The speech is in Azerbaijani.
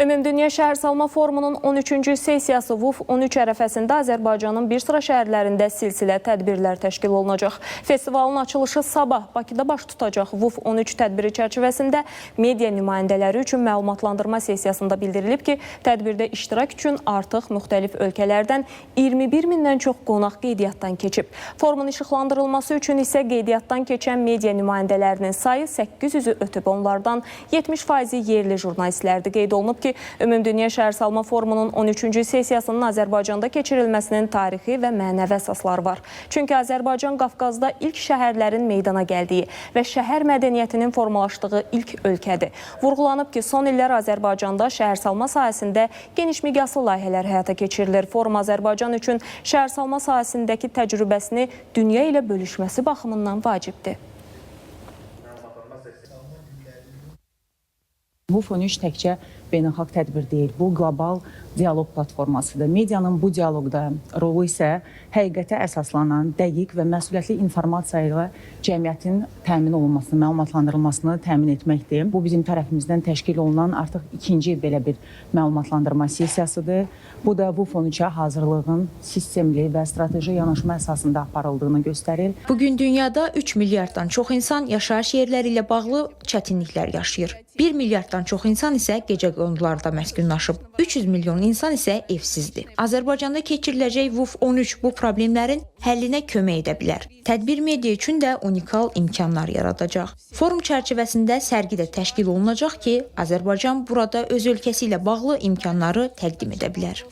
Ümumdünya Şəhərsalma Forumunun 13-cü sessiyası WUF 13 ərəfəsində Azərbaycanın bir sıra şəhərlərində silsilə tədbirlər təşkil olunacaq. Festivalın açılışı sabah Bakıda baş tutacaq. WUF 13 tədbiri çərçivəsində media nümayəndələri üçün məlumatlandırma sessiyasında bildirilib ki, tədbirdə iştirak üçün artıq müxtəlif ölkələrdən 21 mindən çox qonaq qeydiyyatdan keçib. Forumun işıqlandırılması üçün isə qeydiyyatdan keçən media nümayəndələrinin sayı 800-ü ötüb. Onlardan 70%-i yerli jurnalistlərdir. Qeyd olunub ki, Ümumdünya Şəhərsalma Forumunun 13-cü sessiyasının Azərbaycanda keçirilməsinin tarixi və mənəvi əsasları var. Çünki Azərbaycan Qafqazda ilk şəhərlərin meydana gəldiyi və şəhər mədəniyyətinin formalaşdığı ilk ölkədir. Vurğulanıb ki, son illər Azərbaycanda şəhərsalma sahəsində geniş miqyaslı layihələr həyata keçirilir. Forum Azərbaycan üçün şəhərsalma sahəsindəki təcrübəsini dünya ilə bölüşməsi baxımından vacibdir. WUF 13 təkcə beynəlxalq tədbir deyil, bu qlobal dialoq platformasıdır. Medianın bu dialoqda rolu isə həqiqətə əsaslanan, dəqiq və məsuliyyətli informasiya ilə cəmiyyətin təmin olunmasını, məlumatlandırılmasını təmin etməkdir. Bu bizim tərəfimizdən təşkil olunan artıq ikinci belə bir məlumatlandırma sessiyasıdır. Bu da WUF 13-ə hazırlığın sistemli və strateji yanaşma əsasında aparıldığını göstərir. Bugün dünyada 3 milyarddan çox insan yaşayış yerləri ilə bağlı çətinliklər yaşayır. 1 milyarddan çox insan isə gecə kondularda məskunlaşıb. 300 milyon insan isə evsizdir. Azərbaycanda keçiriləcək WUF 13 bu problemlərin həllinə kömək edə bilər. Tədbir media üçün də unikal imkanlar yaradacaq. Forum çərçivəsində sərgi də təşkil olunacaq ki, Azərbaycan burada öz ölkəsi ilə bağlı imkanları təqdim edə bilər.